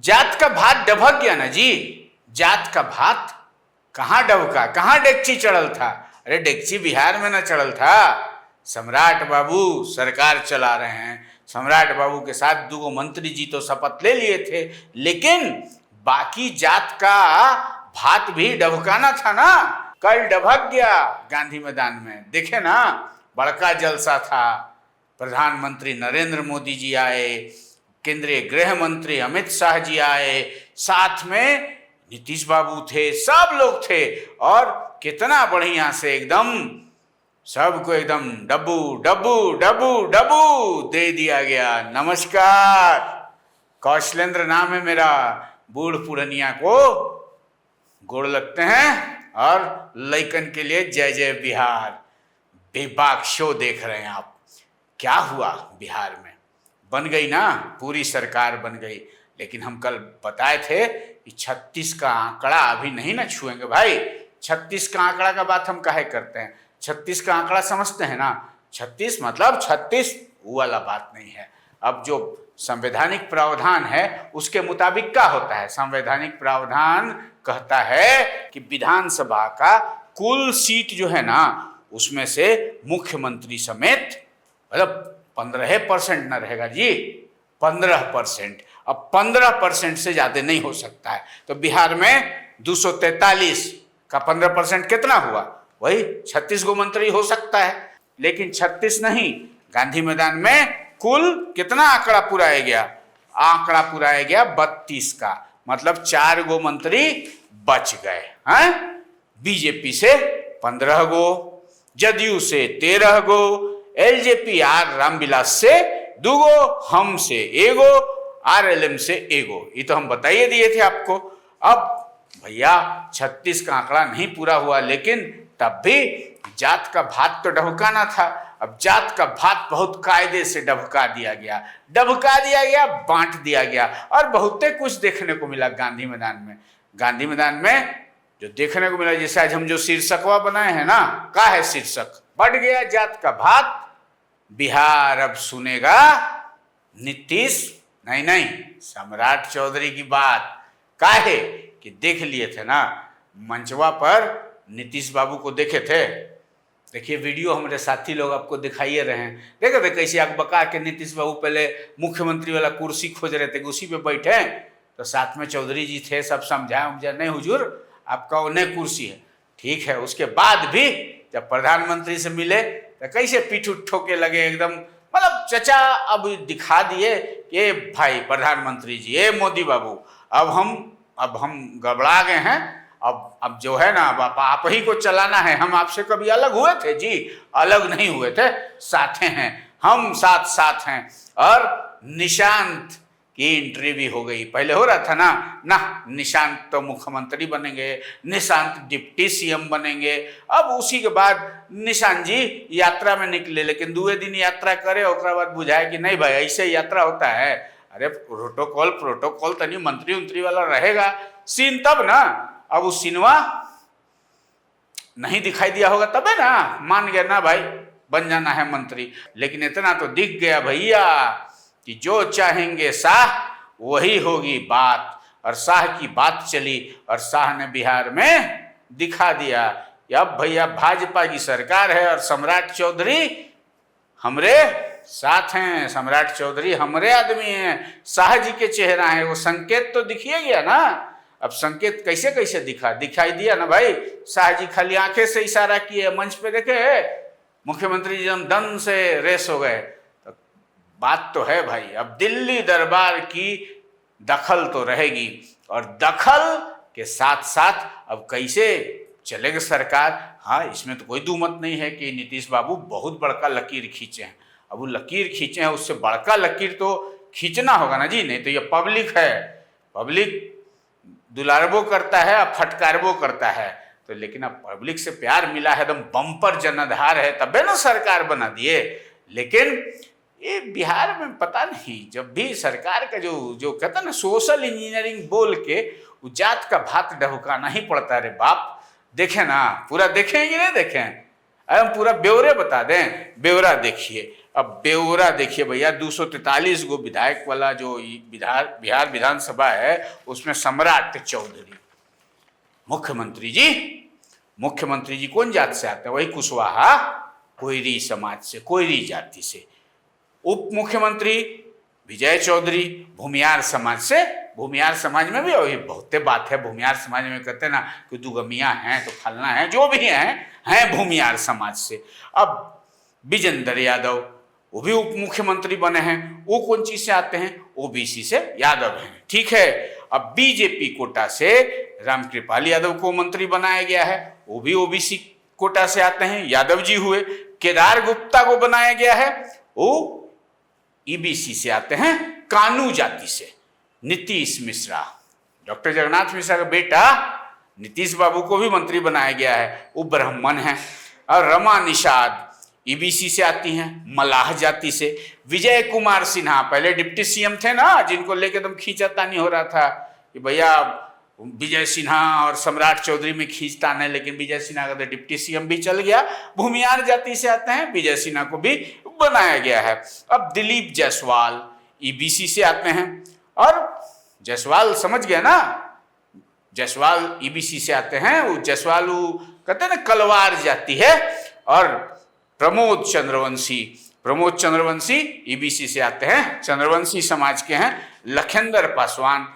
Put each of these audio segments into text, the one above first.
जात का भात डबक गया ना जी। जात का भात कहाँ डबका, कहाँ डेगची चढ़ल था? अरे डेगची बिहार में ना चढ़ल था। सम्राट बाबू सरकार चला रहे हैं, सम्राट बाबू के साथ 2 मंत्री जी तो शपथ ले लिए थे, लेकिन बाकी जात का भात भी डबकाना था ना। कल डबक गया गांधी मैदान में, देखे ना, बड़का जलसा था। प्रधानमंत्री नरेंद्र मोदी जी आए, केंद्रीय गृह मंत्री अमित शाह जी आए, साथ में नीतीश बाबू थे, सब लोग थे, और कितना बढ़िया से एकदम सबको एकदम डब्बू डब्बू डब्बू डब्बू दे दिया गया। नमस्कार, कौशलेंद्र नाम है मेरा, बूढ़ पुरनिया को गोड़ लगते हैं, और लइकन के लिए जय जय बिहार। बेबाक शो देख रहे हैं आप। क्या हुआ बिहार में? बन गई ना, पूरी सरकार बन गई, लेकिन हम कल बताए थे कि 36 का आंकड़ा अभी नहीं ना छुएंगे भाई। 36 का आंकड़ा का बात हम काहे करते हैं? 36 का आंकड़ा समझते हैं ना, 36 मतलब 36 वो वाला बात नहीं है। अब जो संवैधानिक प्रावधान है उसके मुताबिक क्या होता है? संवैधानिक प्रावधान कहता है कि विधानसभा का कुल सीट जो है ना, उसमें से मुख्यमंत्री समेत मतलब 15% न रहेगा जी, 15%। अब 15% से ज्यादा नहीं हो सकता है। तो बिहार में 243 का 15% कितना हुआ? वही 36 गो मंत्री हो सकता है, लेकिन 36 नहीं। गांधी मैदान में कुल कितना आंकड़ा पुराया गया? आंकड़ा पुराया गया 32 का, मतलब 4 गो मंत्री बच गए हैं। बीजेपी से 15 गो, जदयू से 13 गो, एलजेपी आर रामविलास से 2 गो, हम से 1 गो, आरएलएम से 1 गो। ये तो हम बताइए दिए थे आपको। अब भैया 36 का आंकड़ा नहीं पूरा हुआ, लेकिन तब भी जात का भात तो डबकाना था। अब जात का भात बहुत कायदे से डबका दिया गया, बांट दिया गया, और बहुते कुछ देखने को मिला गांधी मैदान में। गांधी मैदान में जो देखने को मिला, जैसे आज हम जो शीर्षकवा बनाए हैं ना, क्या है शीर्षक? बढ़ गया जात का भात, बिहार अब सुनेगा नीतीश नहीं सम्राट चौधरी की बात। काहे कि देख लिए थे ना मंचवा पर, नीतीश बाबू को देखे थे। देखिए वीडियो हमारे साथी लोग आपको दिखाइए रहे हैं, देखे थे कैसे अकबका के नीतीश बाबू पहले मुख्यमंत्री वाला कुर्सी खोज रहे थे, उसी पे बैठे, तो साथ में चौधरी जी थे, सब समझाया नहीं हुजूर आपका उन्हें कुर्सी है, ठीक है। उसके बाद भी जब प्रधानमंत्री से मिले तो कैसे पीठ उठ ठोके लगे एकदम, मतलब चचा अब दिखा दिए कि भाई प्रधानमंत्री जी, ये मोदी बाबू, अब हम गड़बड़ा गए हैं, अब जो है ना आप ही को चलाना है। हम आपसे कभी अलग हुए थे जी? अलग नहीं हुए थे, साथे हैं हम, साथ हैं। और निशांत की एंट्री भी हो गई। पहले हो रहा था ना निशांत तो मुख्यमंत्री बनेंगे, निशांत डिप्टी सीएम बनेंगे। अब उसी के बाद निशांत जी यात्रा में निकले, लेकिन 2 दिन यात्रा करे, उसके बाद बुझाए कि नहीं भाई ऐसे यात्रा होता है। अरे प्रोटोकॉल तनी मंत्री वाला रहेगा सीन, तब ना। अब उस सीनवा नहीं दिखाई दिया होगा, तबे ना मान गया ना भाई बन जाना है मंत्री। लेकिन इतना तो दिख गया भैया कि जो चाहेंगे शाह वही होगी बात, और शाह की बात चली, और शाह ने बिहार में दिखा दिया कि अब भैया भाजपा की सरकार है और सम्राट चौधरी हमरे साथ हैं, सम्राट चौधरी हमरे आदमी हैं, शाह जी के चेहरा है। वो संकेत तो दिखिए गया ना। अब संकेत कैसे दिखाई दिया ना भाई। शाह जी खाली आंखें से इशारा किए, मंच पे देखे मुख्यमंत्री जी हम दम से रेस हो गए। तो बात तो है भाई, अब दिल्ली दरबार की दखल तो रहेगी, और दखल के साथ साथ अब कैसे चलेगी सरकार। हाँ, इसमें तो कोई दुमत नहीं है कि नीतीश बाबू बहुत बड़का लकीर खींचे हैं। अब वो लकीर खींचे हैं, उससे बड़का लकीर तो खींचना होगा ना जी, नहीं तो ये पब्लिक है, पब्लिक दुलारबो करता है और फटकारबो करता है। तो लेकिन अब पब्लिक से प्यार मिला है, एकदम बम्पर जनाधार है, तबे ना सरकार बना दिए। लेकिन ये बिहार में पता नहीं, जब भी सरकार का जो कहता है ना सोशल इंजीनियरिंग बोल के वो जात का भात ढहुकाना ही पड़ता है। रे बाप, देखें ना, पूरा देखें कि नहीं देखें? हम पूरा ब्यौरे बता दें, ब्यौरा देखिए। अब ब्यौरा देखिए भैया, 243 गो विधायक वाला जो बिहार विधानसभा है, उसमें सम्राट चौधरी मुख्यमंत्री जी कौन जात से आते हैं? वही कुशवाहा कोयरी समाज से, कोयरी जाति से। उप मुख्यमंत्री विजय चौधरी भूमियार समाज से। भूमियार समाज में भी वही बहुते बात है, भूमियार समाज में कहते हैं ना कि दुगमिया हैं तो फलना है, जो भी हैं भूमियार समाज से। अब विजेंद्र यादव वो भी उप मुख्यमंत्री बने हैं, वो कौन चीज से आते हैं? ओबीसी से यादव हैं, ठीक है। अब बीजेपी कोटा से रामकृपाल यादव को मंत्री बनाया गया है, वो भी ओबीसी कोटा से आते हैं, यादव जी हुए। केदार गुप्ता को बनाया गया है, वो ईबीसी से आते हैं, कानू जाति से। नीतीश मिश्रा, डॉक्टर जगन्नाथ मिश्रा का बेटा नीतीश बाबू को भी मंत्री बनाया गया है, वो ब्राह्मण है। और रमा निषाद ईबीसी से आती हैं, मलाह जाति से। विजय कुमार सिन्हा पहले डिप्टी सीएम थे ना, जिनको लेके एकदम खींचातानी हो रहा था कि भैया विजय सिन्हा और सम्राट चौधरी में खींचतान है, लेकिन विजय सिन्हा का तो डिप्टी सीएम भी चल गया। भूमियार जाति से आते हैं, विजय सिन्हा को भी बनाया गया है। अब दिलीप जायसवाल ईबीसी से आते हैं, और जायसवाल समझ गया ना, जायसवाल ईबीसी से आते हैं। वो जायसवाल कहते हैं ना कलवार जाति है। और प्रमोद चंद्रवंशी ईबीसी से आते हैं, चंद्रवंशी समाज के हैं। लखेंद्र पासवान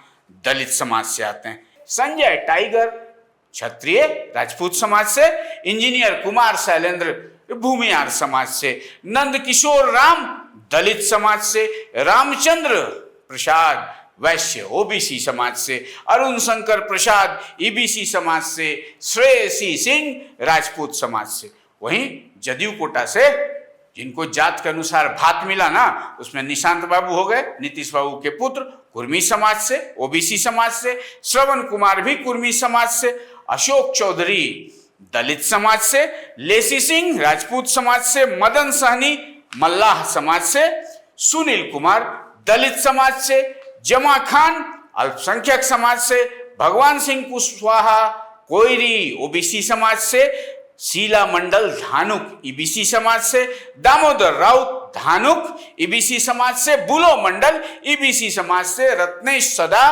दलित समाज से आते हैं। संजय टाइगर क्षत्रिय राजपूत समाज से। इंजीनियर कुमार शैलेंद्र भूमियार समाज से। नंद किशोर राम दलित समाज से। रामचंद्र प्रसाद वैश्य ओबीसी समाज से। अरुण शंकर प्रसाद ईबीसी समाज से। श्रेयसी सिंह राजपूत समाज से। वहीं जदयू कोटा से जिनको जात के अनुसार भात मिला ना, उसमें निशांत बाबू हो गए, नीतीश बाबू के पुत्र, कुर्मी समाज से, ओबीसी समाज से। श्रवण कुमार भी कुर्मी समाज से। अशोक चौधरी दलित समाज से। लेसी सिंह राजपूत समाज से। मदन सहनी मल्लाह समाज से। सुनील कुमार दलित समाज से। जमा खान अल्पसंख्यक समाज से। भगवान सिंह कुशवाहा कोयरी ओबीसी समाज से। शीला मंडल धानुक ईबीसी समाज से। दामोदर राउत धानुक ईबीसी समाज से। बुलो मंडल ईबीसी समाज से। रत्नेश सदा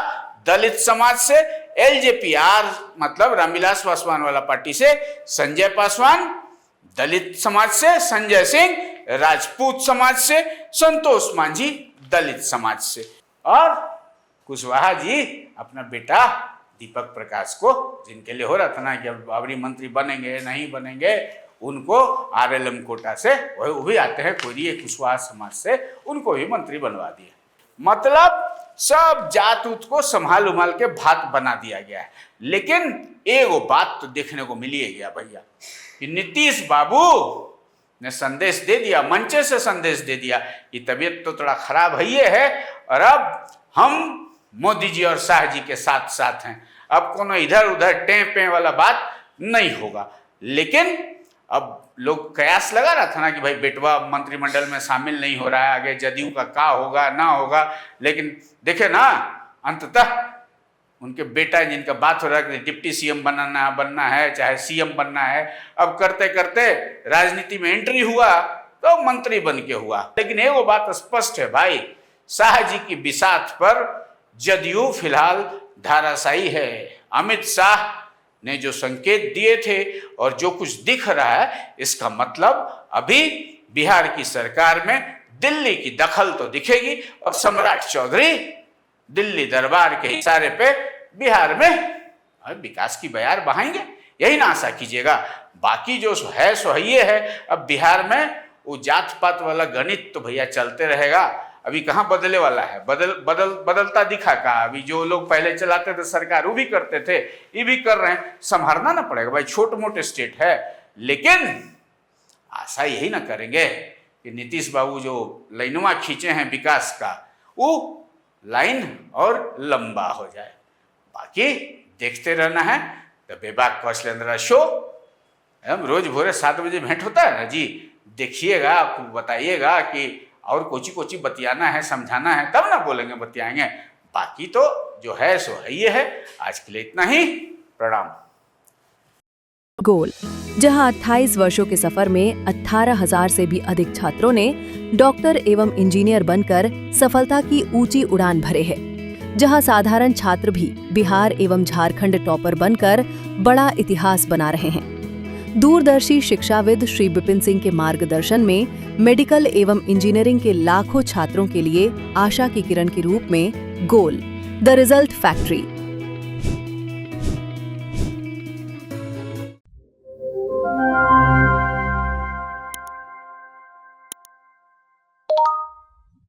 दलित समाज से। एलजेपीआर मतलब रामविलास पासवान वाला पार्टी से संजय पासवान दलित समाज से। संजय सिंह राजपूत समाज से। संतोष मांझी दलित समाज से। और कुशवाहा जी अपना बेटा दीपक प्रकाश को, जिनके लिए हो रहा था ना कि अब बाबरी मंत्री बनेंगे नहीं बनेंगे, उनको आरएलएम कोटा से, वो भी आते हैं कोयरी कुशवाहा समाज से, उनको भी मंत्री बनवा दिए। मतलब सब जात उत को संभाल उमाल के भात बना दिया गया है। लेकिन एगो बात तो देखने को मिली है गया भैया कि नीतीश बाबू ने संदेश दे दिया, मंचे से संदेश दे दिया कि तबीयत तो थोड़ा खराब है और अब हम मोदी जी और शाह जी के साथ साथ हैं, अब कोनो इधर उधर टें वाला बात नहीं होगा। लेकिन अब लोग कयास लगा रहा था ना कि भाई बेटवा मंत्रिमंडल में शामिल नहीं हो रहा है, आगे जदयू का क्या होगा ना होगा। लेकिन देखे ना अंततः उनके बेटा जिनका बात हो रहा है कि डिप्टी सीएम बनना है चाहे सीएम बनना है, अब करते करते राजनीति में एंट्री हुआ तो मंत्री बन के हुआ। लेकिन ये वो बात स्पष्ट है भाई, शाह जी की बिसात पर जदयू फिलहाल धाराशायी है। अमित शाह ने जो संकेत दिए थे और जो कुछ दिख रहा है, इसका मतलब अभी बिहार की सरकार में दिल्ली की दखल तो दिखेगी और सम्राट चौधरी दिल्ली दरबार के इशारे पे बिहार में विकास की बयार बहाएंगे, यही ना आशा कीजिएगा। बाकी जो है सो ये है। अब बिहार में वो जात पात वाला गणित तो भैया चलते रहेगा, अभी कहाँ बदले वाला है, बदलता दिखा कहाँ। अभी जो लोग पहले चलाते थे सरकार वो भी करते थे, ये भी कर रहे हैं, संभालना ना पड़ेगा भाई, छोटे मोटे स्टेट है। लेकिन आशा यही ना करेंगे कि नीतीश बाबू जो लाइनवा खींचे हैं विकास का, वो लाइन और लंबा हो जाए। बाकी देखते रहना है द बेबाक कौशलेंद्र शो। हम रोज भोरे 7 बजे भेंट होता है ना जी, देखिएगा, आपको बताइएगा कि और कोची बतियाना है, समझाना है, तब ना बोलेंगे बतियाएंगे। बाकी तो जो है सो है ये है। आज के लिए इतना ही, प्रणाम। गोल, जहां 28 वर्षों के सफर में 18,000 से भी अधिक छात्रों ने डॉक्टर एवं इंजीनियर बनकर सफलता की ऊंची उड़ान भरे है, जहां साधारण छात्र भी बिहार एवं झारखंड टॉपर बनकर बड़ा इतिहास बना रहे हैं। दूरदर्शी शिक्षाविद श्री विपिन सिंह के मार्गदर्शन में मेडिकल एवं इंजीनियरिंग के लाखों छात्रों के लिए आशा की किरण के रूप में गोल, द रिजल्ट फैक्ट्री